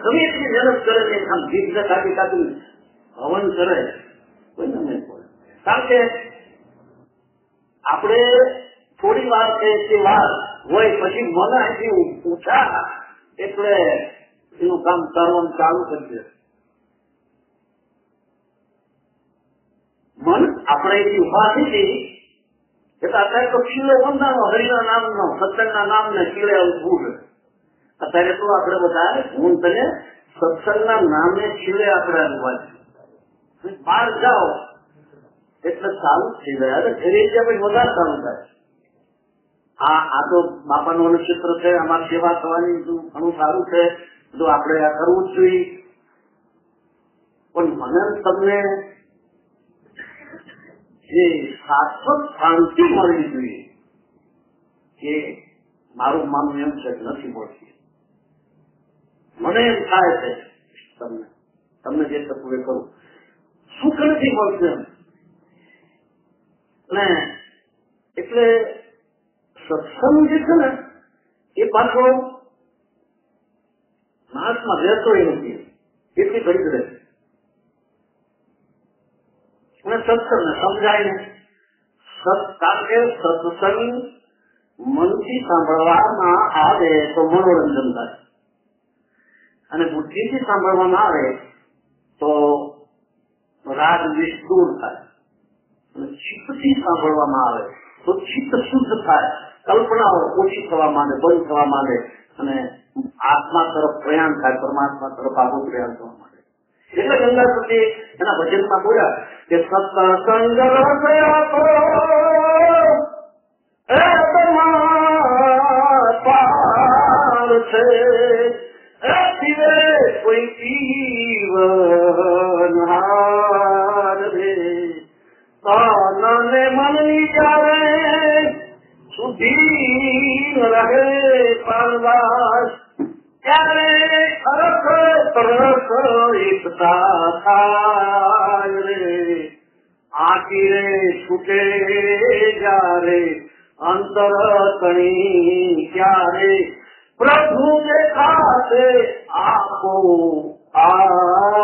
ગમે એટલી મહેનત કરે ને આમ જીભને કાપી કાપી હવન કરે કોઈને નહીં પડે. કારણ કે આપણે થોડી વાર કે વાર હોય પછી મન અહીંથી ઊંચા એટલે એનું કામ કરવાનું ચાલુ કરી દે. મન આપણે એની ઉભા થઈ ગઈ એટલે અત્યારે તો ખીલે વંદાનો હરિના નામનો સત્સંગના નામને ખીલે ઉભું છે. અત્યારે તો આપણે બધા હું તને સત્સંગના નામે ખીલે આપણે અનુવાદ બહાર જાઓ એટલે ચાલુ થઈ ગયા. ઘરે જ્યાં વધારે ચાલુ થાય. આ તો બાપાનું નક્ષત્ર છે, અમારી સેવા થવાની ઘણું સારું છે, જો આપણે આ કરવું જ જોઈએ. પણ મને તમને જે શાશ્વત શાંતિ મળવી જોઈએ કે મારું માનવું એમ છે નથી મળતી. મને એમ થાય છે તમને જે તત્વે કરું સુખ નથી મળતું એમ. ને એટલે સત્સંગ જે છે ને એ પાછો માણસમાં રહેતો નથી એટલી ઘડી રહે. અને સત્સંગને સમજાય ને કારણ કે સત્સંગ મનથી સાંભળવામાં આવે તો મનોરંજન થાય અને બુદ્ધિથી સાંભળવામાં આવે તો રાગ દ્વેષ દૂર થાય અને ચિત્તથી સાંભળવામાં આવે તો ચિત્ત શુદ્ધ થાય, કલ્પનાઓ ઓછી થવા માંડે, બંધ થવા માંડે અને આત્મા તરફ પ્રયાણ થાય, પરમાત્મા તરફ આગળ પ્રયાણ થવા માંડે. એટલે ગંગા સુધી એના ભજનમાં બોલ્યા કે સત્સંગ છે કોઈ પીવન હાર રે તને મનની જાવે સુધી રહે પરવાસ ત્યારે અરખ તરફ એકતા થાય રે આખી રે છૂટે જ્યારે અંતર કણી ક્યારે પ્રભુ દેખાશે આપો આ